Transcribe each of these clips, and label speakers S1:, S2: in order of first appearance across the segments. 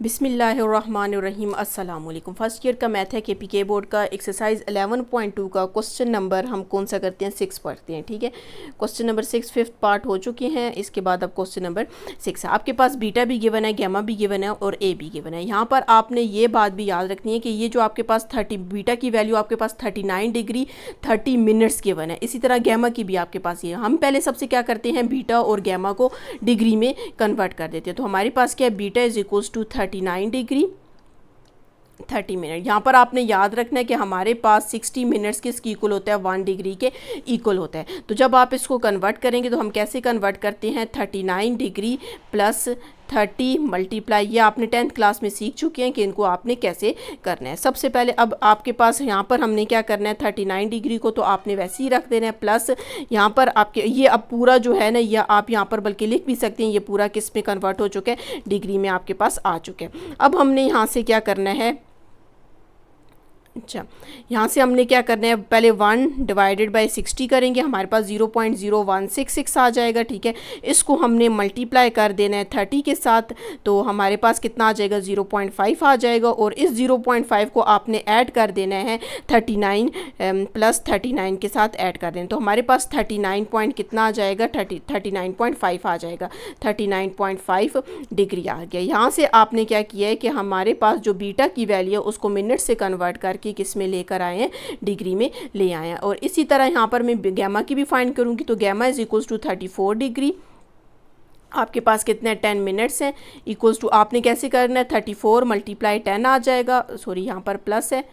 S1: बिस्मिल्लाहिर्रहमानिर्रहीम। अस्सलाम वालेकुम। फर्स्ट ईयर का मैथ है KPK बोर्ड का एक्सरसाइज 11.2 का क्वेश्चन नंबर हम कौन सा करते हैं 6 पढ़ते हैं। ठीक है, क्वेश्चन नंबर 6 फिफ्थ पार्ट हो चुके हैं। इसके बाद अब क्वेश्चन नंबर 6 है। आपके पास बीटा भी गिवन है, गैमा भी गिवन है और ए भी गिवन है। यहाँ पर आपने ये बात भी याद रखनी है कि ये जो आपके पास 30 बीटा की वैल्यू आपके पास 39 डिग्री 30 मिनट्स गिवन है। इसी तरह गैमा की भी आपके पास ये है। हम पहले सबसे क्या करते हैं, बीटा और गैमा को डिग्री में कन्वर्ट कर देते हैं। तो हमारे पास क्या है, beta is equals to 39 degree 30 minute. यहाँ पर आपने याद रखना है कि हमारे पास 60 मिनट्स किसके इक्वल होता है, 1 डिग्री के इक्वल होता है। तो जब आप इसको कन्वर्ट करेंगे तो हम कैसे कन्वर्ट करते हैं, 39 डिग्री प्लस 30 मल्टीप्लाई, ये आपने 10th क्लास में सीख चुके हैं कि इनको आपने कैसे करना है। सबसे पहले अब आपके पास यहाँ पर हमने क्या करना है, 39 डिग्री को तो आपने वैसे ही रख देना है, प्लस यहाँ पर आपके ये अब पूरा जो है ना, यह आप यहाँ पर बल्कि लिख भी सकते हैं, ये पूरा किस में कन्वर्ट हो चुका है, डिग्री में आपके पास आ चुके हैं। अब हमने यहाँ से क्या करना है, अच्छा यहाँ से हमने क्या करना है, पहले 1 डिवाइडेड बाई 60 करेंगे, हमारे पास 0.0166 आ जाएगा। ठीक है, इसको हमने मल्टीप्लाई कर देना है 30 के साथ, तो हमारे पास कितना आ जाएगा, 0.5 आ जाएगा। और इस 0.5 को आपने ऐड कर देना है 39 प्लस 39 के साथ ऐड कर देना, तो हमारे पास 39 पॉइंट कितना आ जाएगा, 39.5 आ जाएगा। 39.5 डिग्री आ गया। यहाँ से आपने क्या किया है कि हमारे पास जो बीटा की वैल्यू है उसको मिनट से कन्वर्ट करके किस में लेकर आए हैं, डिग्री में ले आए हैं। और इसी तरह यहाँ पर मैं गैमा की भी फाइंड करूँगी, तो gamma is equals to 34 degree, आपके पास कितने 10 मिनट्स हैं, इक्वल्स टू आपने कैसे करना है, 34 मल्टीप्लाई 10 आ जाएगा, सॉरी यहाँ पर प्लस है,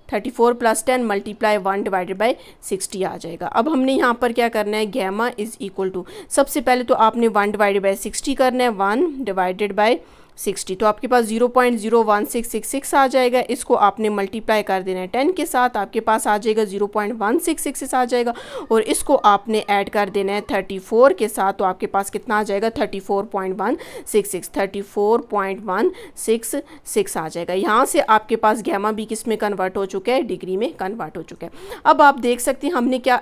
S1: 34 प्लस 10 मल्टीप्लाई 1 डिवाइडेड बाई 60 आ जाएगा। अब हमने यहाँ पर क्या करना है, गैमा इज इक्वल टू, सबसे पहले तो आपने 1 डिवाइडेड बाई 60 करना है, 1 डिवाइडेड बाई 60, तो आपके पास 0.01666 आ जाएगा। इसको आपने मल्टीप्लाई कर देना है 10 के साथ, आपके पास आ जाएगा 0.1666 आ जाएगा। और इसको आपने ऐड कर देना है 34 के साथ, तो आपके पास कितना आ जाएगा, 34.166 आ जाएगा। यहाँ से आपके पास गैमा भी किस में कन्वर्ट हो चुका है, डिग्री में कन्वर्ट हो चुका है। अब आप देख सकते हैं हमने क्या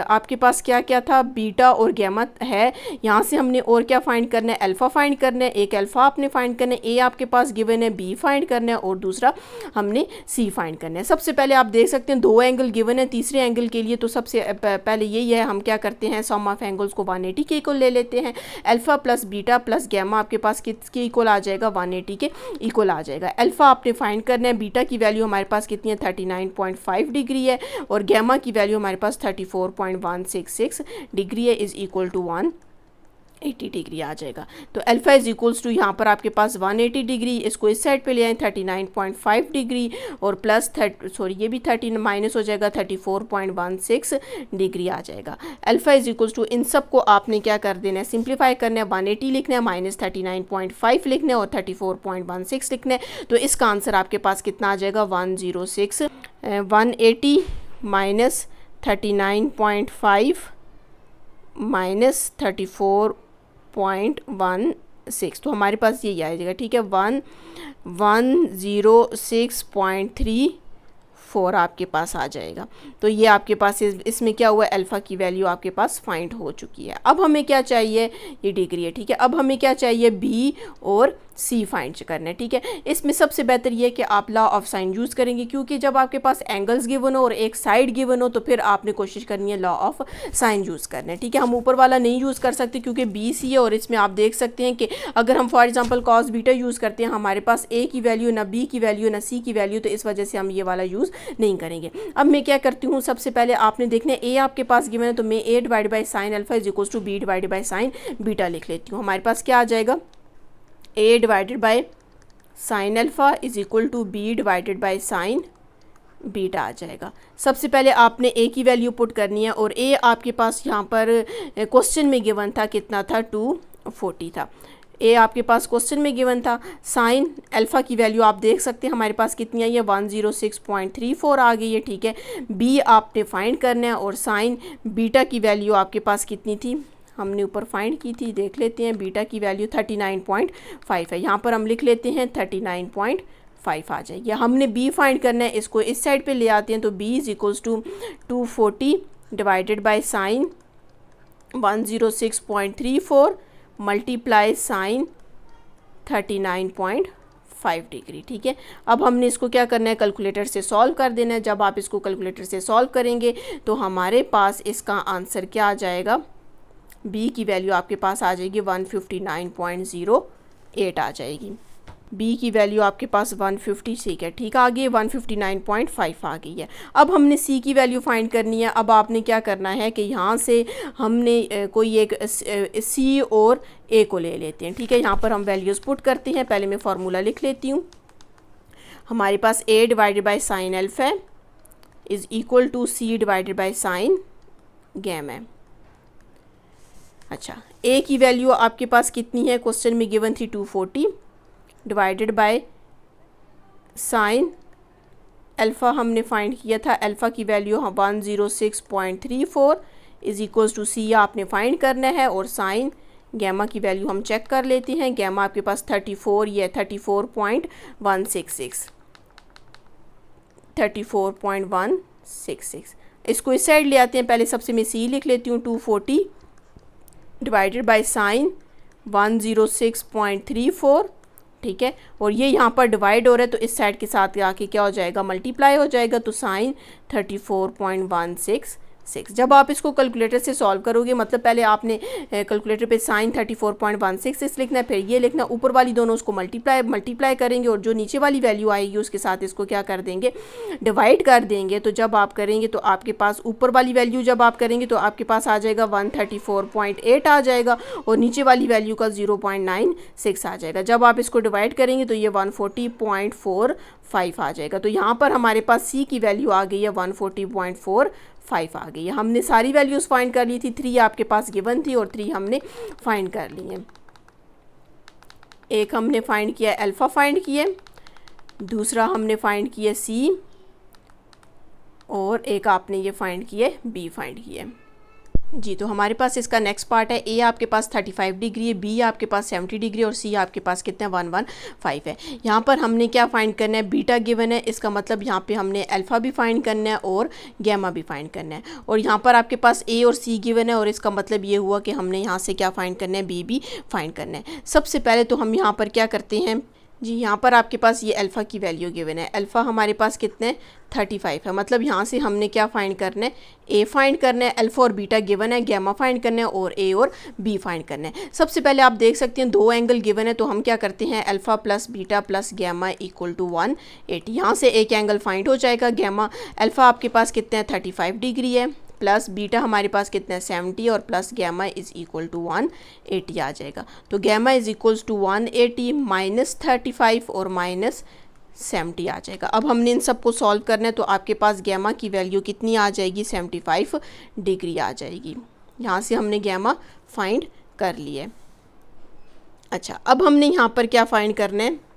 S1: आपके पास क्या क्या था, बीटा और गैमा है। यहाँ से हमने और क्या फाइंड करना है, अल्फ़ा फाइंड करना है। एक अल्फ़ा आपने फाइंड करना है, ए आपके पास गिवन है, बी फाइंड करना है और दूसरा हमने सी फाइंड करना है। सबसे पहले आप देख सकते हैं 2 एंगल गिवन है तीसरे एंगल के लिए, तो सबसे पहले यही है, हम क्या करते हैं, सम ऑफ एंगल्स को 180 के इक्वल ले लेते हैं। Alpha plus beta plus gamma आपके पास किसके इक्वल आ जाएगा, 180 के इक्वल आ जाएगा। अल्फा आपने फाइंड करना है, बीटा की वैल्यू हमारे पास कितनी है, 39.5 डिग्री है, और गैमा की वैल्यू हमारे पास 34.166 डिग्री है, इज इक्वल टू 180 डिग्री आ जाएगा। तो अल्फा इज इक्वल्स टू, यहाँ पर आपके पास 180 डिग्री, इसको इस साइड पे ले आए 39.5 डिग्री, और प्लस ये भी 30 माइनस हो जाएगा, 34.16 डिग्री आ जाएगा। अल्फा इज इक्वल्स टू, इन सब को आपने क्या कर देना है, सिंप्लीफाई करना है, 180 लिखना है, माइनस 39.5 लिखना है और 34.16 लिखना है। तो इसका आंसर आपके पास कितना आ जाएगा, 180 माइनस 39.5 माइनस 34.16, तो हमारे पास ये आ जाएगा। ठीक है, 106.34 आपके पास आ जाएगा। तो ये आपके पास इसमें क्या हुआ, अल्फ़ा की वैल्यू आपके पास फाइंड हो चुकी है। अब हमें क्या चाहिए, ये डिग्री है। ठीक है, अब हमें क्या चाहिए, बी और सी फाइंड करना है। ठीक है, इसमें सबसे बेहतर ये है कि आप लॉ ऑफ साइन यूज़ करेंगे, क्योंकि जब आपके पास एंगल्स गिवन हो और एक साइड गिवन हो तो फिर आपने कोशिश करनी है लॉ ऑफ साइन यूज़ करना है। ठीक है, हम ऊपर वाला नहीं यूज़ कर सकते क्योंकि बी सी है, और इसमें आप देख सकते हैं कि अगर हम for example cos beta use करते हैं, हमारे पास ए की वैल्यू ना बी की वैल्यू ना सी की वैल्यू, तो इस वजह से हम ये वाला यूज़ नहीं करेंगे। अब मैं क्या करती हूँ, सबसे पहले आपने देखना है ए आपके पास गिवन है, तो मैं A divide by sine alpha is equals to B divide by sine beta लिख लेती हूँ। हमारे पास क्या आ जाएगा, A divided by sine alpha is equal to B divided by sine beta आ जाएगा। सबसे पहले आपने ए की वैल्यू पुट करनी है, और ए आपके पास यहाँ पर क्वेश्चन में गिवन था, कितना था, 240 था। ए आपके पास क्वेश्चन में गिवन था। साइन अल्फ़ा की वैल्यू आप देख सकते हैं हमारे पास कितनी आई है, 106.34 आ गई है। ठीक है, बी आपने फाइंड करना है, और साइन बीटा की वैल्यू आपके पास कितनी थी, हमने ऊपर फाइंड की थी, देख लेते हैं, बीटा की वैल्यू 39.5 है। यहाँ पर हम लिख लेते हैं 39.5 आ जाएगी। हमने बी फाइंड करना है, इसको इस साइड पे ले आते हैं, तो B is equals to 240 divided by sine 106.34 multiply sine 39.5 5 degree, ठीक है। अब हमने इसको क्या करना है, कैलकुलेटर से सॉल्व कर देना है। जब आप इसको कैलकुलेटर से सॉल्व करेंगे तो हमारे पास इसका आंसर क्या आ जाएगा, बी की वैल्यू आपके पास आ जाएगी 159.08 आ जाएगी। बी की वैल्यू आपके पास 156 है, ठीक आ गई, 159.5 आ गई है। अब हमने सी की वैल्यू फाइंड करनी है। अब आपने क्या करना है कि यहाँ से हमने कोई एक सी और ए को ले लेते हैं, ठीक है। यहाँ पर हम वैल्यूज़ पुट करते हैं। पहले मैं फार्मूला लिख लेती हूँ। हमारे पास a divided by sine alpha is equal to c divided by sine gamma. अच्छा, a की वैल्यू आपके पास कितनी है, क्वेश्चन में गिवन थी 240 डिवाइडेड बाय साइन अल्फ़ा हमने फाइंड किया था। अल्फ़ा की value 106.34 is equals to C आपने फाइंड करना है, और साइन गैमा की वैल्यू हम चेक कर लेते हैं। गैमा आपके पास 34 या 34.166 इसको इस साइड ले आते हैं। पहले सबसे मैं सी लिख लेती हूँ, 240 डिवाइडेड बाय साइन 106.34, ठीक है। और ये यहाँ पर डिवाइड हो रहा है तो इस साइड के साथ आके क्या हो जाएगा, मल्टीप्लाई हो जाएगा, तो साइन 34.166। जब आप इसको कैलकुलेटर से सॉल्व करोगे, मतलब पहले आपने कैलकुलेटर पे साइन 34.166 लिखना है, फिर ये लिखना, ऊपर वाली दोनों उसको मल्टीप्लाई करेंगे, और जो नीचे वाली वैल्यू आएगी उसके साथ इसको क्या कर देंगे, डिवाइड कर देंगे। तो जब आप करेंगे तो आपके पास ऊपर वाली वैल्यू जब आप करेंगे तो आपके पास आ जाएगा 134.8 आ जाएगा, और नीचे वाली वैल्यू का 0.96 आ जाएगा। जब आप इसको डिवाइड करेंगे तो ये 140.45 आ जाएगा। तो यहाँ पर हमारे पास सी की वैल्यू आ गई है 140.45 आ गई है। हमने सारी वैल्यूज़ फाइंड कर ली थी, 3 आपके पास गिवन थी और 3 हमने फाइंड कर ली है। एक हमने फाइंड किया अल्फ़ा फाइंड किए, दूसरा हमने फाइंड किया सी, और एक आपने ये फाइंड किए बी फाइंड किए जी। तो हमारे पास इसका नेक्स्ट पार्ट है, ए आपके पास 35 डिग्री है, बी आपके पास 70 डिग्री और सी आपके पास कितना 115 है। यहाँ पर हमने क्या फाइंड करना है, बीटा गिवन है, इसका मतलब यहाँ पे हमने अल्फ़ा भी फाइंड करना है और गैमा भी फाइंड करना है। और यहाँ पर आपके पास ए और सी गिवन है, और इसका मतलब ये हुआ कि हमने यहाँ से क्या फाइंड करना है, बी भी फाइंड करना है। सबसे पहले तो हम यहाँ पर क्या करते हैं जी, यहाँ पर आपके पास ये अल्फ़ा की वैल्यू गिवन है। अल्फ़ा हमारे पास कितने 35 है, मतलब यहाँ से हमने क्या फाइंड करना है, ए फाइंड करना है, अल्फ़ा और बीटा गिवन है, गैमा फाइंड करना है और ए और बी फाइंड करना है। सबसे पहले आप देख सकते हैं 2 एंगल गिवन है, तो हम क्या करते हैं, alpha plus beta plus gamma equal to 180। यहाँ से एक एंगल फाइंड हो जाएगा। गैमा अल्फ़ा आपके पास कितने हैं 35 डिग्री है, प्लस बीटा हमारे पास कितना है 70, और plus gamma is equal to 180 आ जाएगा। तो gamma is equals to 180 minus 35 और माइनस 70 आ जाएगा। अब हमने इन सबको सॉल्व करना है, तो आपके पास गैमा की वैल्यू कितनी आ जाएगी, 75 डिग्री आ जाएगी। यहाँ से हमने गैमा फाइंड कर लिए। अच्छा, अब हमने यहाँ पर क्या फाइंड करना है,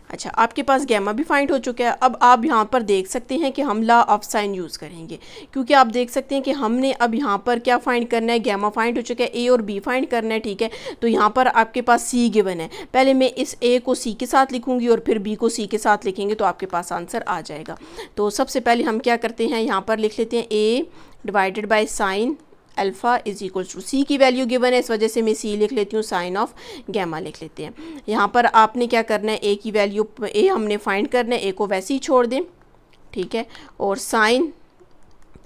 S1: अच्छा आपके पास गैमा भी फाइंड हो चुका है। अब आप यहाँ पर देख सकते हैं कि हम लॉ ऑफ साइन यूज़ करेंगे, क्योंकि आप देख सकते हैं कि हमने अब यहाँ पर क्या फाइंड करना है, गैमा फाइंड हो चुका है, ए और बी फाइंड करना है, ठीक है। तो यहाँ पर आपके पास सी गिवन है, पहले मैं इस ए को सी के साथ लिखूँगी और फिर बी को सी के साथ लिखेंगे तो आपके पास आंसर आ जाएगा। तो सबसे पहले हम क्या करते हैं, यहाँ पर लिख लेते हैं A divided by sine alpha is equals to, C की वैल्यू गिवन है इस वजह से मैं सी लिख लेती हूँ, साइन ऑफ गैमा लिख लेते हैं। यहाँ पर आपने क्या करना है, ए की वैल्यू, ए हमने फाइंड करना है, ए को वैसे ही छोड़ दें, ठीक है। और साइन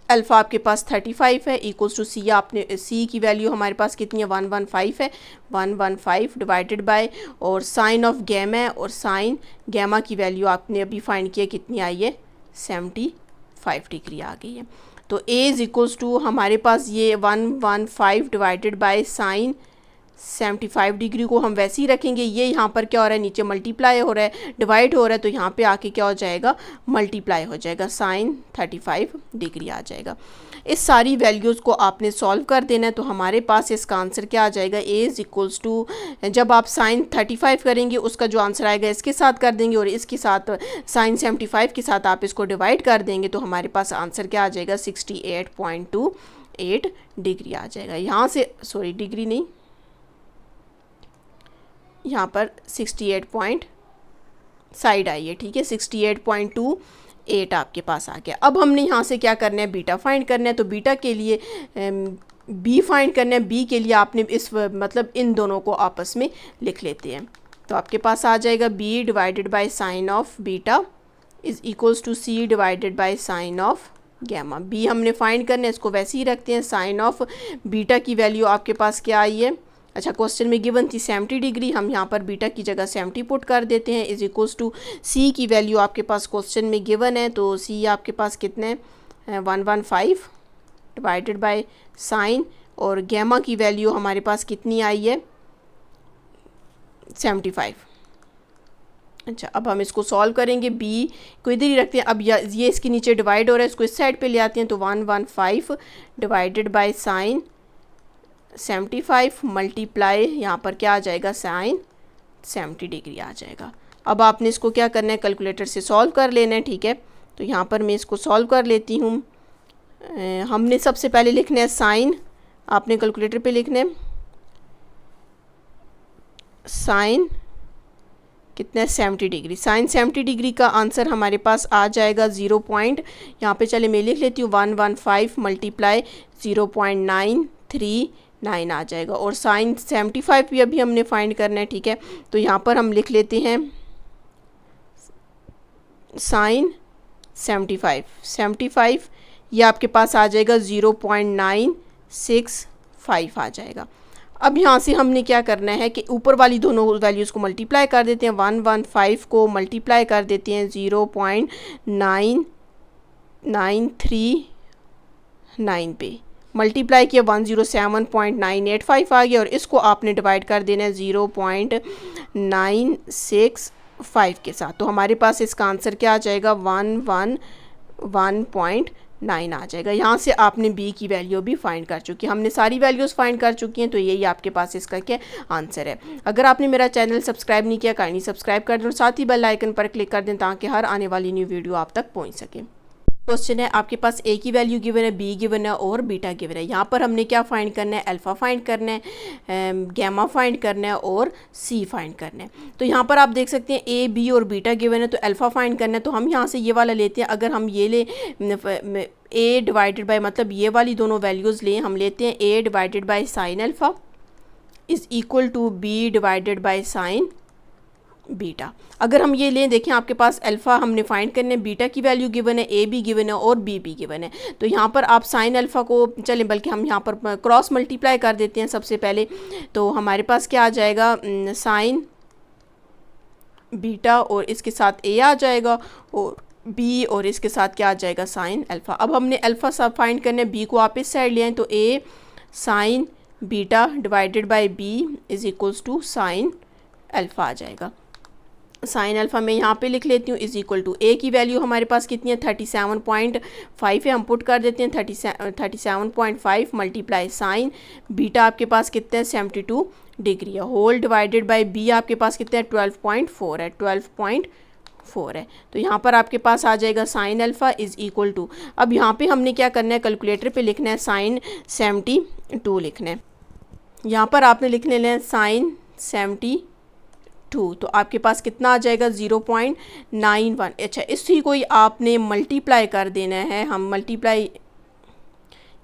S1: अल्फ़ा आपके पास 35 है इक्वल्स टू सी, आपने सी की वैल्यू हमारे पास कितनी है 115 है, 115 डिवाइडेड बाय, और साइन ऑफ गैमा है, और साइन गैमा की वैल्यू आपने अभी फाइंड किया कितनी आई है 75 डिग्री आ गई है। तो a इज़ इक्वल्स टू हमारे पास ये 115 डिवाइडेड बाय साइन 75 डिग्री को हम वैसे ही रखेंगे। ये यहाँ पर क्या हो रहा है, नीचे मल्टीप्लाई हो रहा है, डिवाइड हो रहा है, तो यहाँ पे आके क्या हो जाएगा, मल्टीप्लाई हो जाएगा, साइन 35 डिग्री आ जाएगा। इस सारी वैल्यूज़ को आपने सॉल्व कर देना है, तो हमारे पास इसका आंसर क्या आ जाएगा, a इज़ इक्वल्स टू, जब आप साइन 35 करेंगे उसका जो आंसर आएगा इसके साथ कर देंगे, और इसके साथ साइन 75 के साथ आप इसको डिवाइड कर देंगे, तो हमारे पास आंसर क्या आ जाएगा 68.28 डिग्री आ जाएगा। यहाँ से सॉरी डिग्री नहीं, यहाँ पर 68 साइड आई है, ठीक है, 68.28 आपके पास आ गया। अब हमने यहाँ से क्या करना है, बीटा फाइंड करना है। तो बीटा के लिए बी फाइंड करना है, बी के लिए आपने इस मतलब इन दोनों को आपस में लिख लेते हैं। तो आपके पास आ जाएगा b divided by sine of beta is equals to c divided by sine of gamma. b हमने फाइंड करना है, इसको वैसे ही रखते हैं। साइन ऑफ बीटा की वैल्यू आपके पास क्या आई है, अच्छा क्वेश्चन में गिवन थी 70 डिग्री, हम यहाँ पर बीटा की जगह 70 पुट कर देते हैं इज़ इक्वल्स टू c की वैल्यू आपके पास क्वेश्चन में गिवन है, तो c आपके पास कितने 115 डिवाइडेड बाय साइन, और गैमा की वैल्यू हमारे पास कितनी आई है 75। अच्छा अब हम इसको सॉल्व करेंगे, b को इधर ही रखते हैं। अब ये इसके नीचे डिवाइड हो रहा है, इसको इस साइड पे ले आते हैं, तो 115 डिवाइडेड बाय साइन 75 मल्टीप्लाई यहाँ पर क्या आ जाएगा साइन 70 डिग्री आ जाएगा। अब आपने इसको क्या करना है, कैलकुलेटर से सॉल्व कर लेना है, ठीक है। तो यहाँ पर मैं इसको सॉल्व कर लेती हूँ। हमने सबसे पहले लिखना है साइन, आपने कैलकुलेटर पे लिखना है साइन कितना है 70 डिग्री। साइन 70 डिग्री का आंसर हमारे पास आ जाएगा 0 पॉइंट, यहाँ पे चले मैं लिख लेती हूँ 115 मल्टीप्लाई 0.939 आ जाएगा, और साइन 75 भी अभी हमने फाइंड करना है, ठीक है। तो यहाँ पर हम लिख लेते हैं साइन 75 ये आपके पास आ जाएगा 0.965 आ जाएगा। अब यहाँ से हमने क्या करना है कि ऊपर वाली दोनों वैल्यूज़ को मल्टीप्लाई कर देते हैं, 115 को मल्टीप्लाई कर देते हैं 0.9939 पे, मल्टीप्लाई किया 107.985 आ गया, और इसको आपने डिवाइड कर देना है 0.965 के साथ। तो हमारे पास इसका आंसर क्या आ जाएगा 111.9 आ जाएगा। यहाँ से आपने b की वैल्यू भी फाइंड कर चुकी है, हमने सारी वैल्यूज़ फाइंड कर चुकी हैं, तो यही आपके पास इसका क्या आंसर है। अगर आपने मेरा चैनल सब्सक्राइब नहीं किया काइंडली सब्सक्राइब कर दें और साथ ही बेल आइकन पर क्लिक कर दें ताकि हर आने वाली न्यू वीडियो आप तक पहुँच सके। क्वेश्चन है आपके पास a की वैल्यू गिवन है, b गिवन है और बीटा गिवन है। यहाँ पर हमने क्या फाइंड करना है, अल्फ़ा फाइंड करना है, गैमा फाइंड करना है और c फाइंड करना है। तो यहाँ पर आप देख सकते हैं a b और बीटा गिवन है, तो अल्फ़ा फाइंड करना है, तो हम यहाँ से ये वाला लेते हैं। अगर हम ये ले a डिवाइडेड बाय मतलब ये वाली दोनों वैल्यूज़ लें, हम लेते हैं a divided by sine alpha is equal to b divided by sine beta. अगर हम ये लें, देखें आपके पास अल्फ़ा हमने फाइंड करने, बीटा की वैल्यू गिवन है, ए भी गिवन है और बी भी गिवन है। तो यहाँ पर आप साइन अल्फ़ा को चलें बल्कि हम यहाँ पर क्रॉस मल्टीप्लाई कर देते हैं सबसे पहले, तो हमारे पास क्या आ जाएगा साइन बीटा और इसके साथ ए आ जाएगा और बी और इसके साथ क्या आ जाएगा साइन अल्फ़ा। अब हमने अल्फ़ा सब फाइंड करने, बी को आप इस साइड ले आएँ, तो A sine beta divided by B is equals to sine alpha आ जाएगा। साइन अल्फ़ा मैं यहाँ पे लिख लेती हूँ इज़ इक्वल टू ए की वैल्यू हमारे पास कितनी है 37.5 है, हम पुट कर देते हैं 37.5 मल्टीप्लाई साइन बीटा आपके पास कितने हैं 72 डिग्री है, होल डिवाइडेड बाय बी आपके पास कितने हैं 12.4 है, 12.4 है। तो यहाँ पर आपके पास आ जाएगा sine alpha is equal to, अब यहाँ पे हमने क्या करना है कैलकुलेटर पे लिखना है साइन 72 लिखना है। यहाँ पर आपने लिख लेना है साइन 72, तो आपके पास कितना आ जाएगा 0.91। अच्छा इसी को ही आपने मल्टीप्लाई कर देना है, हम मल्टीप्लाई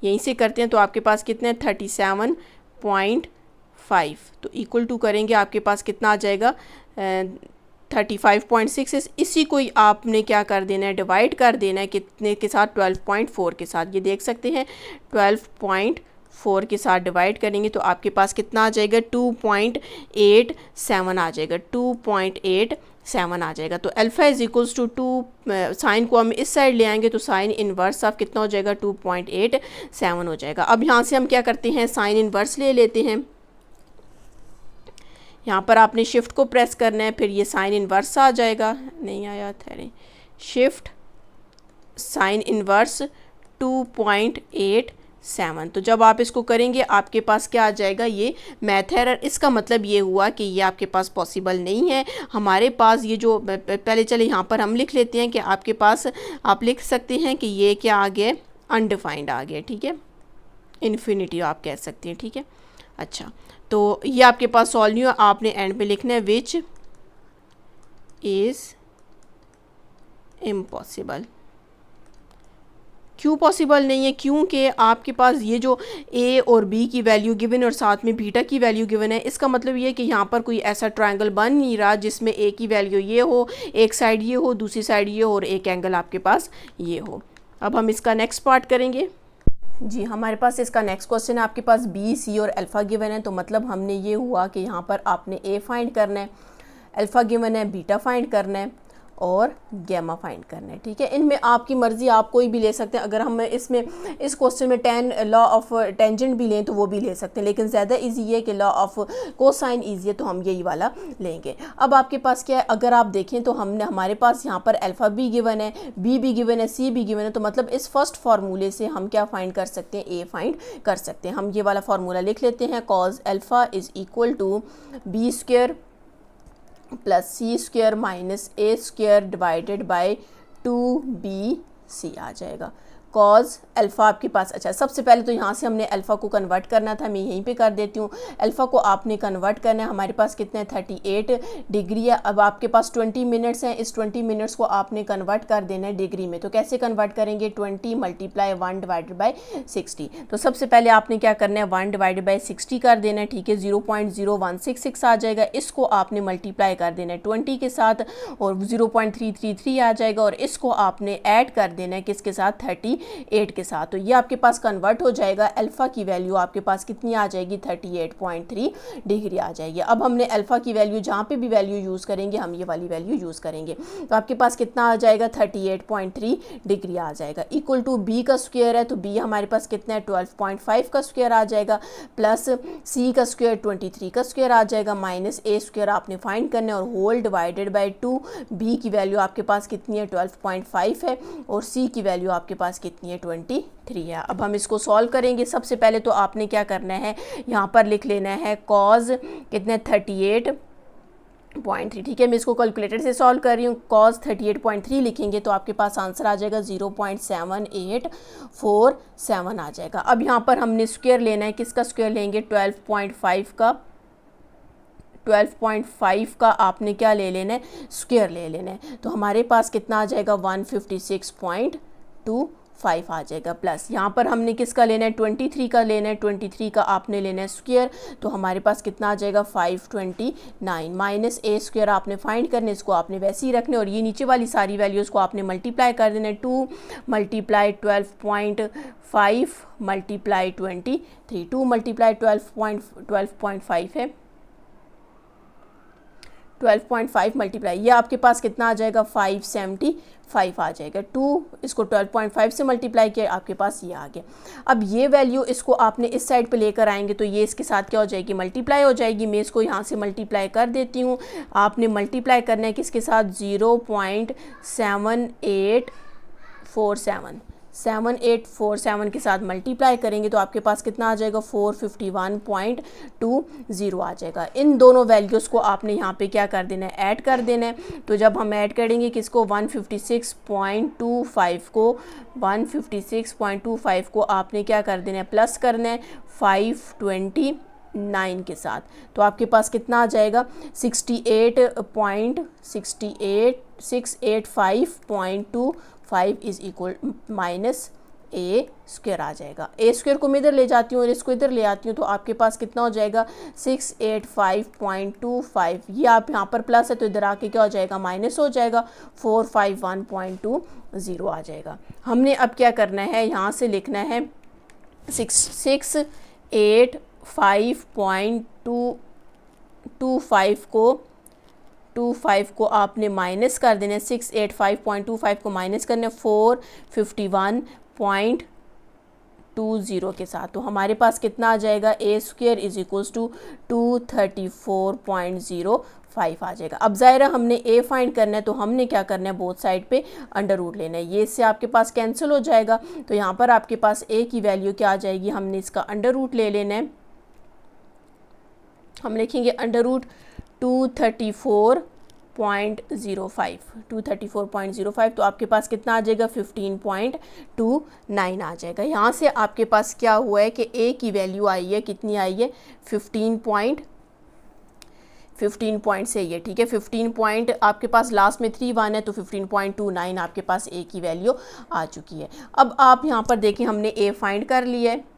S1: यहीं से करते हैं, तो आपके पास कितने 37.5, तो इक्वल टू करेंगे आपके पास कितना आ जाएगा 35.6। इसी को ही आपने क्या कर देना है डिवाइड कर देना है कितने के साथ 12.4 के साथ, ये देख सकते हैं 12.4 के साथ डिवाइड करेंगे तो आपके पास कितना आ जाएगा 2.87 आ जाएगा, 2.87 आ जाएगा। तो alpha is equals to 2, sine को हम इस साइड ले आएंगे तो साइन इन्वर्स ऑफ कितना हो जाएगा 2.87 हो जाएगा। अब यहाँ से हम क्या करते हैं साइन इन्वर्स ले लेते हैं, यहाँ पर आपने शिफ्ट को प्रेस करना है, फिर ये साइन इन्वर्स आ जाएगा, नहीं आया ठहरे, शिफ्ट साइन इन्वर्स 2.87। तो जब आप इसको करेंगे आपके पास क्या आ जाएगा, ये मैथ एरर। इसका मतलब ये हुआ कि ये आपके पास पॉसिबल नहीं है। हमारे पास ये जो पहले चले यहाँ पर हम लिख लेते हैं कि आपके पास आप लिख सकते हैं कि ये क्या आ गया अनडिफाइंड आ गया, ठीक है, इन्फिनिटी आप कह सकते हैं, ठीक है। अच्छा तो ये आपके पास सॉल्व नहीं हुआ, आपने एंड में लिखना है विच इज़ इम्पॉसिबल, क्यों पॉसिबल नहीं है? क्योंकि आपके पास ये जो ए और बी की वैल्यू गिवन और साथ में बीटा की वैल्यू गिवन है, इसका मतलब ये है कि यहाँ पर कोई ऐसा ट्रायंगल बन नहीं रहा जिसमें ए की वैल्यू ये हो, एक साइड ये हो, दूसरी साइड ये हो और एक एंगल आपके पास ये हो। अब हम इसका नेक्स्ट पार्ट करेंगे जी। हमारे पास इसका नेक्स्ट क्वेश्चन है, आपके पास बी, सी और अल्फ़ा गिवन है। तो मतलब हमने ये हुआ कि यहाँ पर आपने ए फाइंड करना है, अल्फ़ा गिवन है, बीटा फाइंड करना है और गैमा फाइंड करना है, ठीक है। इनमें आपकी मर्ज़ी, आप कोई भी ले सकते हैं। अगर हम इसमें इस क्वेश्चन में 10 लॉ ऑफ टेंजेंट भी लें तो वो भी ले सकते हैं, लेकिन ज़्यादा इजी है कि लॉ ऑफ कोसाइन इजी है तो हम यही वाला लेंगे। अब आपके पास क्या है, अगर आप देखें तो हमारे पास यहाँ पर अल्फ़ा बी गिवन है, बी भी गिवन है, सी भी गिवन है। तो मतलब इस फर्स्ट फार्मूले से हम क्या फाइंड कर सकते हैं, ए फाइंड कर सकते हैं। हम ये वाला फार्मूला लिख लेते हैं, cos alpha is equal to B square plus C square minus A square divided by 2bc आ जाएगा। कॉज अल्फ़ा आपके पास, अच्छा सबसे पहले तो यहाँ से हमने अल्फ़ा को कन्वर्ट करना था, मैं यहीं पे कर देती हूँ। अल्फ़ा को आपने कन्वर्ट करना है, हमारे पास कितना है 38 डिग्री है। अब आपके पास 20 मिनट्स हैं, इस 20 मिनट्स को आपने कन्वर्ट कर देना है डिग्री में। तो कैसे कन्वर्ट करेंगे, 20 मल्टीप्लाई 1 डिवाइडेड बाई 60। तो सबसे पहले आपने क्या करना है, 1 डिवाइडेड बाई 60 कर देना है, ठीक है। 0.0166 आ जाएगा। इसको आपने मल्टीप्लाई कर देना है 20 के साथ और 0.333 आ जाएगा। और इसको आपने ऐड कर देना है किसके साथ, 38 के साथ। तो ये आपके पास कन्वर्ट हो जाएगा। अल्फ़ा की वैल्यू आपके पास कितनी आ जाएगी, 38.3 डिग्री आ जाएगी। अब हमने अल्फ़ा की वैल्यू जहाँ पे भी वैल्यू यूज़ करेंगे हम ये वाली वैल्यू यूज़ करेंगे। तो आपके पास कितना आ जाएगा, 38.3 डिग्री आ जाएगा। इक्वल टू बी का स्क्वायर है, तो बी हमारे पास कितना है, 12.5 का स्क्वायर आ जाएगा, प्लस सी का स्क्वायर 23 का स्क्वायर आ जाएगा, माइनस ए स्क्वायर आपने फाइंड करना है और होल डिवाइडेड बाई 2। बी की वैल्यू आपके पास कितनी है, 12.5 है और सी की वैल्यू आपके पास कितनी है, 23 है। अब हम इसको सॉल्व करेंगे। सबसे पहले तो आपने क्या करना है, यहाँ पर लिख लेना है कॉज कितने, 38.3, ठीक है। मैं इसको कैलकुलेटर से सॉल्व कर रही हूँ। कॉज 38.3 लिखेंगे तो आपके पास आंसर आ जाएगा 0.7847 आ जाएगा। अब यहाँ पर हमने स्क्वायर लेना है, किसका स्क्वायर लेंगे, 12.5 का। 12.5 का आपने क्या ले लेना है, स्क्वायर ले लेना है। तो हमारे पास कितना आ जाएगा, 156.25 आ जाएगा। प्लस यहाँ पर हमने किसका लेना है, 23 का लेना है। 23 का आपने लेना है स्क्वायर, तो हमारे पास कितना आ जाएगा, 529 माइनस ए स्क्वायर आपने फाइंड करने, इसको आपने वैसे ही रखने और ये नीचे वाली सारी वैल्यूज़ को आपने मल्टीप्लाई कर देना है। 2 मल्टीप्लाई 12.5 मल्टीप्लाई 23, 2 मल्टीप्लाई 12.5 है, 12.5 मल्टीप्लाई, ये आपके पास कितना आ जाएगा, 575 आ जाएगा। 2 इसको 12.5 से मल्टीप्लाई किया, आपके पास ये आ गया। अब ये वैल्यू इसको आपने इस साइड पे लेकर आएंगे तो ये इसके साथ क्या हो जाएगी, मल्टीप्लाई हो जाएगी। मैं इसको यहाँ से मल्टीप्लाई कर देती हूँ। आपने मल्टीप्लाई करना है किसके साथ, 0.7847 के साथ मल्टीप्लाई करेंगे तो आपके पास कितना आ जाएगा, 451.20 आ जाएगा। इन दोनों वैल्यूज़ को आपने यहाँ पे क्या कर देना है, ऐड कर देना है। तो जब हम ऐड करेंगे किसको, 156.25 को आपने क्या कर देना है, प्लस करना है 529 के साथ। तो आपके पास कितना आ जाएगा, 685.25 is equal minus A square आ जाएगा। ए स्क्वायर को मैं इधर ले जाती हूँ और इसको इधर ले आती हूँ तो आपके पास कितना हो जाएगा, 685.25। ये आप यहाँ पर प्लस है तो इधर आके क्या हो जाएगा, माइनस हो जाएगा, 451.20 आ जाएगा। हमने अब क्या करना है, यहाँ से लिखना है 685.25 को आपने माइनस कर देना है। 685.25 को माइनस करना है 451.20 के साथ। तो हमारे पास कितना आ जाएगा, A square is equals to 234.05 आ जाएगा। अब ज़ाहिर हमने ए फाइंड करना है तो हमने क्या करना है, बोथ साइड पे अंडर रूट लेना है। ये इससे आपके पास कैंसिल हो जाएगा तो यहाँ पर आपके पास ए की वैल्यू क्या आ जाएगी, हमने इसका अंडर रूट ले लेना है। हम लिखेंगे अंडर रूट 234.05 तो आपके पास कितना आ जाएगा, 15.29 आ जाएगा। यहाँ से आपके पास क्या हुआ है कि ए की वैल्यू आई है, कितनी आई है, 15 पॉइंट से ये, ठीक है। 15 पॉइंट आपके पास लास्ट में 3 1 है, तो 15.29 आपके पास ए की वैल्यू आ चुकी है। अब आप यहाँ पर देखें, हमने ए फाइंड कर लिया है,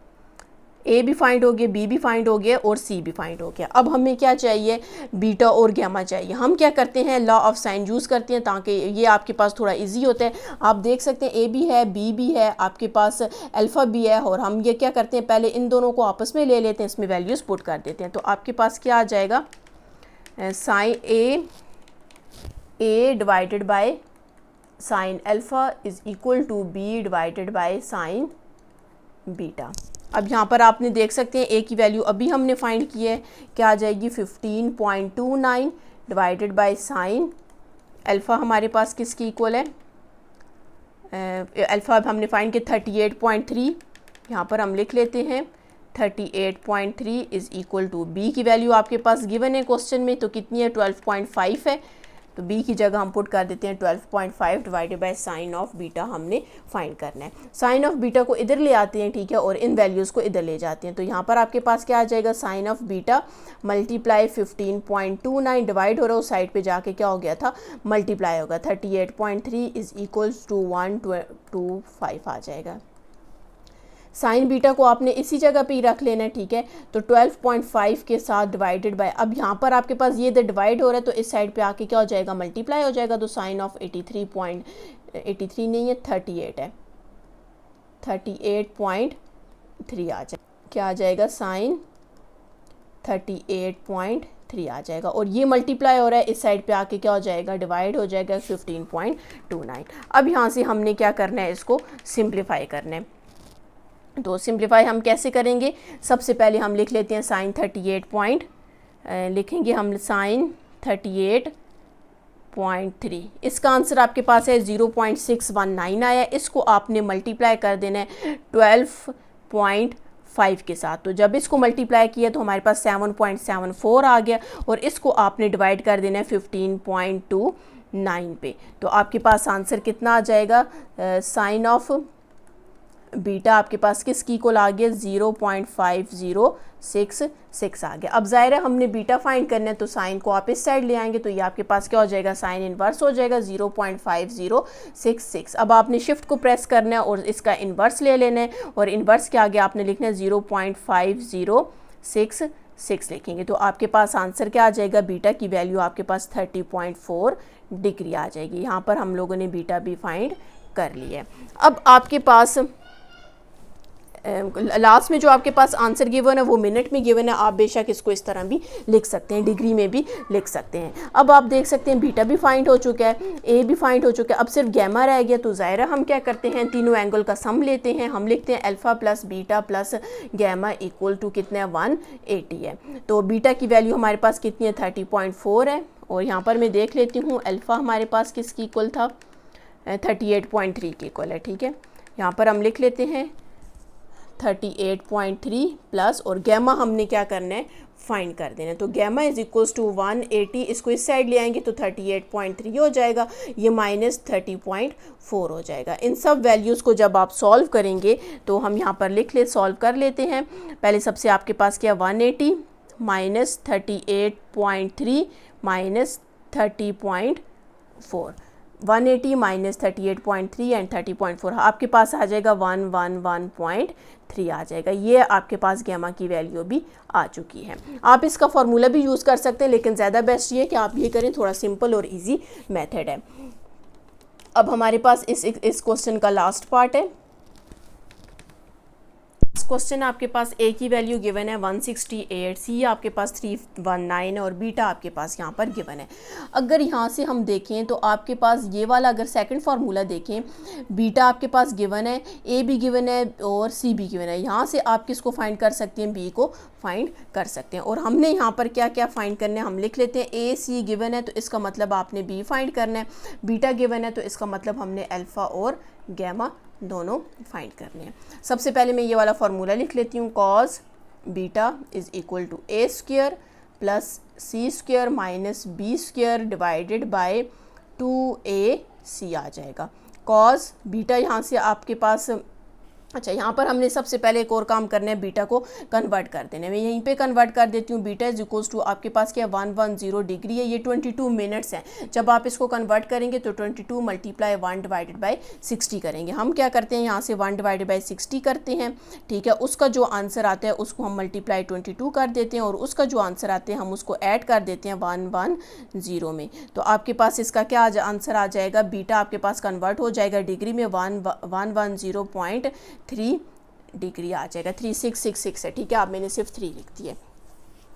S1: ए भी फाइंड हो गया, बी भी फाइंड हो गया और सी भी फाइंड हो गया। अब हमें क्या चाहिए, बीटा और गैमा चाहिए। हम क्या करते हैं, लॉ ऑफ साइन यूज़ करते हैं ताकि ये आपके पास थोड़ा इजी होता है। आप देख सकते हैं ए भी है, बी भी है, आपके पास अल्फ़ा भी है, और हम ये क्या करते हैं, पहले इन दोनों को आपस में ले लेते हैं, इसमें वैल्यूज़ पुट कर देते हैं। तो आपके पास क्या आ जाएगा, sine A divided by sine alpha is equal to B divided by sine beta. अब यहाँ पर आपने देख सकते हैं ए की वैल्यू अभी हमने फाइंड की है, क्या आ जाएगी 15.29 डिवाइडेड बाय साइन अल्फ़ा हमारे पास किसकी इक्वल है, अल्फ़ा हमने फाइंड किया 38.3, यहाँ पर हम लिख लेते हैं 38.3 इज़ इक्वल टू बी की वैल्यू आपके पास गिवन है क्वेश्चन में, तो कितनी है 12.5 है, तो बी की जगह हम पुट कर देते हैं 12.5 divided by sine of beta हमने फाइंड करना है। साइन ऑफ बीटा को इधर ले आते हैं, ठीक है, और इन वैल्यूज़ को इधर ले जाते हैं। तो यहाँ पर आपके पास क्या आ जाएगा, sine of beta multiply 15.29 divide हो रहा है, उस साइड पे जाके क्या हो गया था, मल्टीप्लाई होगा, 38.3 इज़ इक्वल्स टू 125 आ जाएगा। साइन बीटा को आपने इसी जगह पे ही रख लेना है, ठीक है। तो 12.5 के साथ डिवाइडेड बाय, अब यहाँ पर आपके पास ये इधर डिवाइड हो रहा है, तो इस साइड पे आके क्या हो जाएगा, मल्टीप्लाई हो जाएगा। तो साइन ऑफ 83 नहीं है, 38 है, 38.3 आ जाएगा, क्या आ जाएगा, साइन 38.3 आ जाएगा। और ये मल्टीप्लाई हो रहा है, इस साइड पे आके क्या हो जाएगा, डिवाइड हो जाएगा 15.29। अब यहाँ से हमने क्या करना है, इसको सिंप्लीफाई करना है। तो सिंप्लीफाई हम कैसे करेंगे, सबसे पहले हम लिख लेते हैं साइन 38 लिखेंगे हम साइन 38.3। इसका आंसर आपके पास है 0.619 आया। इसको आपने मल्टीप्लाई कर देना है 12.5 के साथ। तो जब इसको मल्टीप्लाई किया तो हमारे पास 7.74 आ गया, और इसको आपने डिवाइड कर देना है 15.29 पे। तो आपके पास आंसर कितना आ जाएगा, साइन ऑफ बीटा आपके पास किसकी इक्वल आ गया, 0.5066 आ गया। अब ज़ाहिर है हमने बीटा फाइंड करना है, तो साइन को आप इस साइड ले आएंगे, तो ये आपके पास क्या हो जाएगा, साइन इन्वर्स हो जाएगा 0.5066। अब आपने शिफ्ट को प्रेस करना है और इसका इन्वर्स ले लेना है, और इन्वर्स के आगे आपने लिखना है 0.5066 लिखेंगे। तो आपके पास आंसर क्या आ जाएगा, बीटा की वैल्यू आपके पास 30.4 डिग्री आ जाएगी। यहाँ पर हम लोगों ने बीटा भी फाइंड कर लिया है। अब आपके पास लास्ट में जो आपके पास आंसर गिवन है वो मिनट में गिवन है, आप बेशक इसको इस तरह भी लिख सकते हैं, डिग्री में भी लिख सकते हैं। अब आप देख सकते हैं बीटा भी फाइंड हो चुका है, ए भी फाइंड हो चुका है, अब सिर्फ गैमा रह गया। तो ज़ाहिर हम क्या करते हैं, तीनों एंगल का सम लेते हैं। हम लिखते हैं alpha plus beta plus gamma equal to कितना है, 180 है। तो बीटा की वैल्यू हमारे पास कितनी है, 30.4 है। और यहाँ पर मैं देख लेती हूँ अल्फ़ा हमारे पास किसकी इक्वल था, 38.3 की इक्वल है, ठीक है। यहाँ पर हम लिख लेते हैं 38.3 प्लस, और गैमा हमने क्या करना है, फाइंड कर देना है। तो गैमा इज इक्वल्स टू 180, इसको इस साइड ले आएंगे तो 38.3 हो जाएगा, ये माइनस 30.4 हो जाएगा। इन सब वैल्यूज़ को जब आप सॉल्व करेंगे तो हम यहाँ पर सॉल्व कर लेते हैं। पहले सबसे आपके पास क्या, 180 माइनस 38.3 माइनस 30.4, 180 माइनस 38.3 एंड 30.4 आपके पास आ जाएगा 111.3 आ जाएगा। ये आपके पास गैमा की वैल्यू भी आ चुकी है। आप इसका फार्मूला भी यूज़ कर सकते हैं, लेकिन ज़्यादा बेस्ट ये कि आप ये करें, थोड़ा सिंपल और इजी मेथड है। अब हमारे पास इस क्वेश्चन का लास्ट पार्ट है। क्वेश्चन आपके पास ए की वैल्यू गिवन है 168, सी आपके पास 319 है, और बीटा आपके पास यहाँ पर गिवन है। अगर यहाँ से हम देखें तो आपके पास ये वाला अगर सेकंड फार्मूला देखें, बीटा आपके पास गिवन है, ए भी गिवन है और सी भी गिवन है। यहाँ से आप किसको फाइंड कर सकते हैं, बी को फाइंड कर सकते हैं। और हमने यहाँ पर क्या क्या फाइंड करना है, हम लिख लेते हैं ए सी गिवन है तो इसका मतलब आपने बी फाइंड करना है, बीटा गिवन है तो इसका मतलब हमने अल्फ़ा और गैमा दोनों फाइंड करने हैं। सबसे पहले मैं ये वाला फार्मूला लिख लेती हूँ, cos beta is equal to A square plus C square minus B square divided by 2ac आ जाएगा। कॉस बीटा यहाँ से आपके पास अच्छा, यहाँ पर हमने सबसे पहले एक और काम करना है, बीटा को कन्वर्ट कर देना है। मैं यहीं पे कन्वर्ट कर देती हूँ। बीटा इज इक्वल्स टू आपके पास क्या 110 डिग्री है, ये 22 मिनट्स हैं। जब आप इसको कन्वर्ट करेंगे तो 22 मल्टीप्लाई 1 डिवाइडेड बाई 60 करेंगे। हम क्या करते हैं, यहाँ से 1 डिवाइडेड बाई 60 करते हैं, ठीक है। उसका जो आंसर आता है उसको हम मल्टीप्लाई 22 कर देते हैं और उसका जो आंसर आते हैं हम उसको ऐड कर देते हैं 110 में। तो आपके पास इसका क्या आंसर आ जाएगा, बीटा आपके पास कन्वर्ट हो जाएगा डिग्री में 110.3 डिग्री आ जाएगा। 3666 है, ठीक है। आप मैंने सिर्फ 3 लिख दी है।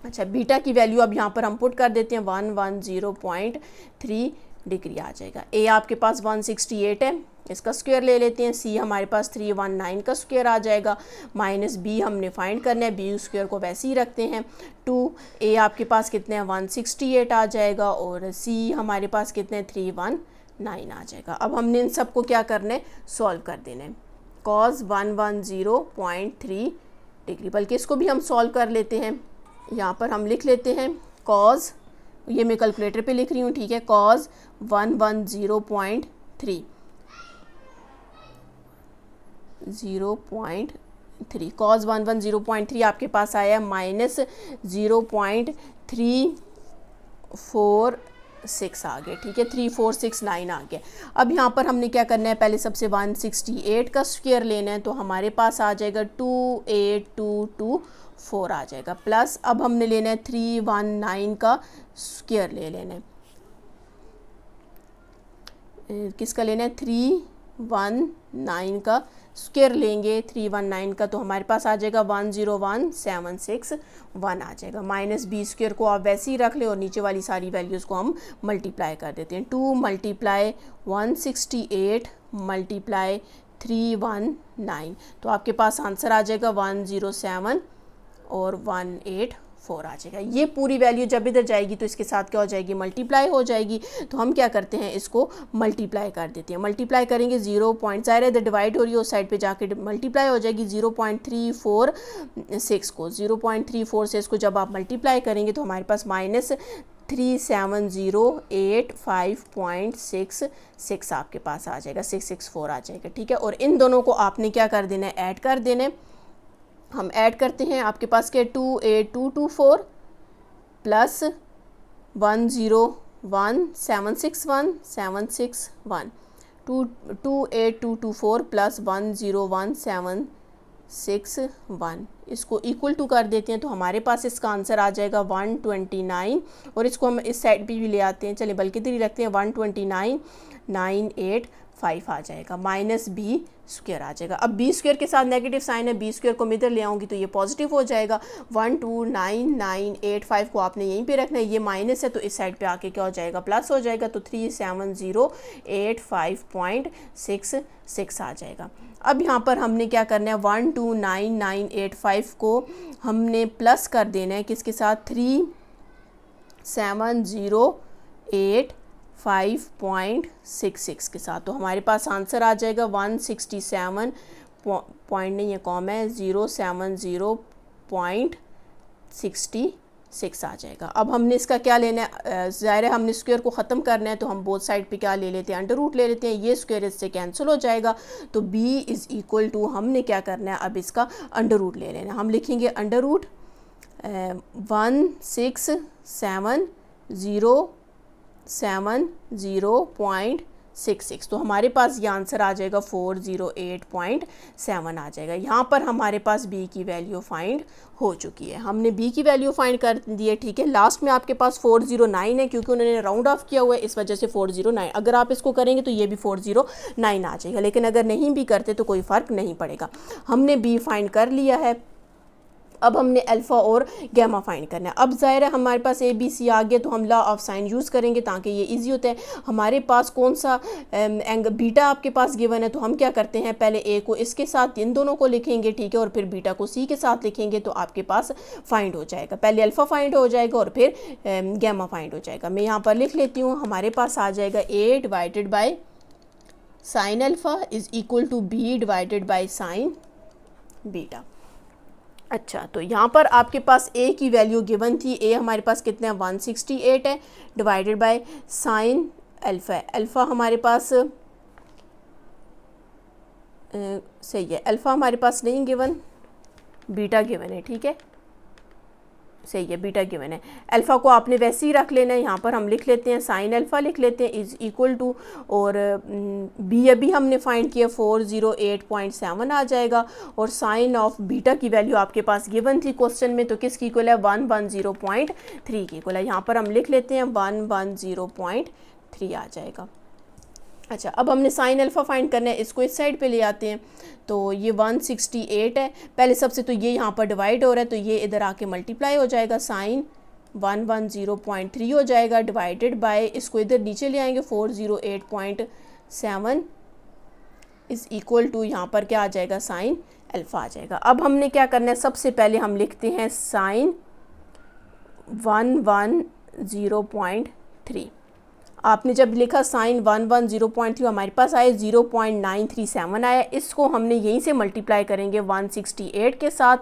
S1: अच्छा, बीटा की वैल्यू अब यहाँ पर हम पुट कर देते हैं 110.3 डिग्री आ जाएगा। ए आपके पास 168 है, इसका स्क्वायर ले लेते हैं। सी हमारे पास 319 का स्क्वायर आ जाएगा, माइनस बी हमने फाइंड करना है, बी स्क्वायर को वैसे ही रखते हैं 2। ए आपके पास कितने हैं 168 आ जाएगा और सी हमारे पास कितने 319 आ जाएगा। अब हमने इन सबको क्या करना है, सॉल्व कर देना है। कॉस 110.3 डिग्री, बल्कि इसको भी हम सॉल्व कर लेते हैं। यहाँ पर हम लिख लेते हैं कॉस, ये मैं कैलकुलेटर पे लिख रही हूँ, ठीक है। कॉस 110.3 कॉस 110.3 आपके पास आया माइनस 0.346 आ गया, ठीक है। 3469 आ गया। अब यहाँ पर हमने क्या करना है, पहले सबसे 168 का स्क्वायर लेना है, तो हमारे पास आ जाएगा 28224 आ जाएगा, प्लस अब हमने लेना है 319 का स्क्वायर ले लेना है। किसका लेना है, 319 का स्क्वायर लेंगे 319 का, तो हमारे पास आ जाएगा 101,761 आ जाएगा। माइनस बी स्क्वायर को आप वैसे ही रख ले और नीचे वाली सारी वैल्यूज़ को हम मल्टीप्लाई कर देते हैं। 2 मल्टीप्लाई 168 मल्टीप्लाई 319, तो आपके पास आंसर आ जाएगा 107 और 184 आ जाएगा। ये पूरी वैल्यू जब इधर जाएगी तो इसके साथ क्या हो जाएगी, मल्टीप्लाई हो जाएगी। तो हम क्या करते हैं, इसको मल्टीप्लाई कर देते हैं। मल्टीप्लाई करेंगे 0 पॉइंट, ज़ाहिर है इधर डिवाइड हो रही है, उस साइड पे जाके मल्टीप्लाई हो जाएगी 0.346 को। 0.34 से इसको जब आप मल्टीप्लाई करेंगे तो हमारे पास माइनस 37085.66 आपके पास आ जाएगा, 664 आ जाएगा, ठीक है। और इन दोनों को आपने क्या कर देना है, ऐड कर देना है। हम ऐड करते हैं, आपके पास क्या 28224 प्लस 101,761 28224 प्लस 101,761, इसको इक्वल टू कर देते हैं, तो हमारे पास इसका आंसर आ जाएगा 129। और इसको हम इस साइड भी ले आते हैं, चलिए बल्कि इधर ही रखते हैं, 129,985 आ जाएगा, माइनस बी स्क्वायर आ जाएगा। अब बी स्क्वायर के साथ नेगेटिव साइन है, बी स्क्वायर को मैं इधर ले आऊँगी तो ये पॉजिटिव हो जाएगा। 129,985 को आपने यहीं पे रखना है, ये माइनस है तो इस साइड पे आके क्या हो जाएगा, प्लस हो जाएगा, तो 37085.66 आ जाएगा। अब यहाँ पर हमने क्या करना है, 129,985 को हमने प्लस कर देना है किसके साथ, 3708.66 के साथ, तो हमारे पास आंसर आ जाएगा 167 पॉइंट नहीं है, कॉम है, 070.66 आ जाएगा। अब हमने इसका क्या लेना है, ज़ाहिर है हमने स्क्वायर को ख़त्म करना है, तो हम बोथ साइड पे क्या ले लेते हैं, अंडर रूट ले लेते हैं। ये स्क्वायर इससे कैंसिल हो जाएगा, तो b इज़ इक्वल टू हमने क्या करना है, अब इसका अंडर रूट ले लेना है। हम लिखेंगे अंडर रूट 1670.66, तो हमारे पास ये आंसर आ जाएगा 408.7 आ जाएगा। यहाँ पर हमारे पास b की वैल्यू फाइंड हो चुकी है, हमने b की वैल्यू फाइंड कर दी है, ठीक है। लास्ट में आपके पास 409 है, क्योंकि उन्होंने राउंड ऑफ किया हुआ है, इस वजह से 409। अगर आप इसको करेंगे तो ये भी 409 आ जाएगा, लेकिन अगर नहीं भी करते तो कोई फ़र्क नहीं पड़ेगा। हमने b फाइंड कर लिया है, अब हमने अल्फ़ा और गैमा फाइंड करना है। अब ज़ाहिर है हमारे पास ए बी सी आ गया, तो हम लॉ ऑफ साइन यूज़ करेंगे ताकि ये इजी होता है। हमारे पास कौन सा एंगल बीटा आपके पास गिवन है, तो हम क्या करते हैं, पहले ए को इसके साथ इन दोनों को लिखेंगे, ठीक है, और फिर बीटा को सी के साथ लिखेंगे, तो आपके पास फाइंड हो जाएगा। पहले अल्फ़ा फाइंड हो जाएगा और फिर गैमा फाइंड हो जाएगा। मैं यहाँ पर लिख लेती हूँ, हमारे पास आ जाएगा A divided by sine alpha is equal to B divided by sine beta. अच्छा, तो यहाँ पर आपके पास a की वैल्यू गिवन थी, a हमारे पास कितना है 168 है, डिवाइडेड बाय साइन अल्फ़ा है। अल्फ़ा हमारे पास सही है, अल्फ़ा हमारे पास नहीं गिवन, बीटा गिवन है, ठीक है, सही है, बीटा गिवन है। अल्फ़ा को आपने वैसे ही रख लेना है, यहाँ पर हम लिख लेते हैं साइन अल्फ़ा लिख लेते हैं इज़ इक्वल टू, और बी अभी हमने फाइंड किया 408.7 आ जाएगा, और साइन ऑफ बीटा की वैल्यू आपके पास गिवन थी क्वेश्चन में, तो किसकी इक्वल है 110.3 की इक्वल है। यहाँ पर हम लिख लेते हैं 110.3 आ जाएगा। अच्छा, अब हमने साइन अल्फ़ा फाइंड करना है, इसको इस साइड पे ले आते हैं, तो ये 168 है। पहले सबसे तो ये यहाँ पर डिवाइड हो रहा है, तो ये इधर आके मल्टीप्लाई हो जाएगा, साइन 110.3 हो जाएगा डिवाइडेड बाय, इसको इधर नीचे ले आएंगे 408.7 इज़ इक्वल टू, यहाँ पर क्या आ जाएगा साइन अल्फ़ा आ जाएगा। अब हमने क्या करना है, सबसे पहले हम लिखते हैं साइन 110.3। आपने जब लिखा साइन 110.3 हमारे पास आए 0.937 आया, इसको हमने यहीं से मल्टीप्लाई करेंगे 168 के साथ,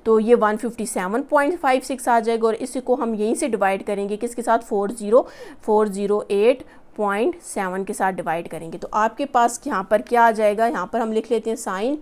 S1: तो ये 157.56 आ जाएगा, और इसी को हम यहीं से डिवाइड करेंगे किसके साथ, 408.7 के साथ डिवाइड करेंगे, तो आपके पास यहाँ पर क्या आ जाएगा, यहाँ पर हम लिख लेते हैं sine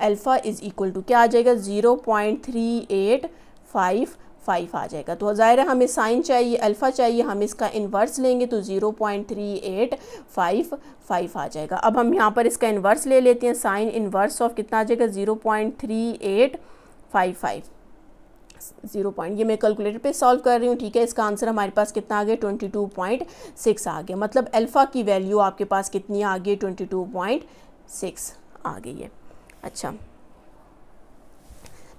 S1: alpha is equal to क्या आ जाएगा 0.3855 आ जाएगा। तो ज़ाहिर है हमें साइन चाहिए, अल्फ़ा चाहिए, हम इसका इन्वर्स लेंगे तो 0.3855 आ जाएगा। अब हम यहाँ पर इसका इन्वर्स ले लेते हैं, साइन इन्वर्स ऑफ कितना आ जाएगा 0.3855, ये मैं कैलकुलेटर पे सॉल्व कर रही हूँ, ठीक है। इसका आंसर हमारे पास कितना आ गया 22.6 आ गया, मतलब अल्फ़ा की वैल्यू आपके पास कितनी आ गई 22.6 आ गई है। अच्छा,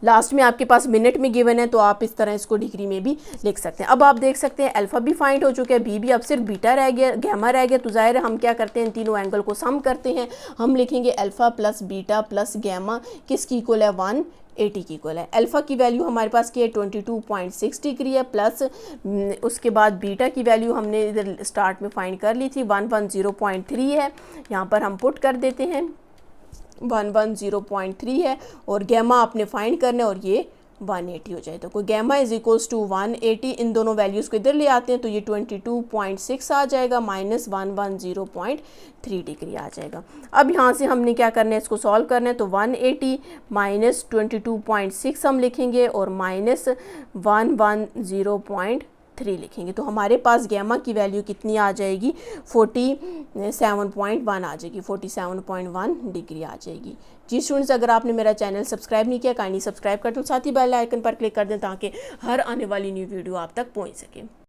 S1: लास्ट में आपके पास मिनट में गिवन है, तो आप इस तरह इसको डिग्री में भी लिख सकते हैं। अब आप देख सकते हैं अल्फ़ा भी फाइंड हो चुका है, बी भी, अब सिर्फ बीटा रह गया, गैमा रह गया, तो ज़ाहिर है हम क्या करते हैं, इन तीनों एंगल को सम करते हैं। हम लिखेंगे alpha plus beta plus gamma किसकी इक्वल है 180 की इक्वल है। अल्फ़ा की वैल्यू हमारे पास की है 22.6 डिग्री है, प्लस उसके बाद बीटा की वैल्यू हमने इधर स्टार्ट में फाइंड कर ली थी 110.3 है, यहाँ पर हम पुट कर देते हैं 110.3 है, और गैमा आपने फाइंड करना है, और ये 180 हो जाए, तो कोई गैमा इज इक्वल्स टू 180, इन दोनों वैल्यूज़ को इधर ले आते हैं, तो ये 22.6 आ जाएगा माइनस 110.3 डिग्री आ जाएगा। अब यहाँ से हमने क्या करना है, इसको सॉल्व करना है, तो 180 माइनस 22.6 हम लिखेंगे, और माइनस 110.3 लिखेंगे, तो हमारे पास गैमा की वैल्यू कितनी आ जाएगी 47.1 आ जाएगी, 47.1 डिग्री आ जाएगी। जी स्टूडेंट्स, अगर आपने मेरा चैनल सब्सक्राइब नहीं किया काइंडली सब्सक्राइब कर दो, साथ ही बेल आइकन पर क्लिक कर दें ताकि हर आने वाली न्यू वीडियो आप तक पहुंच सके।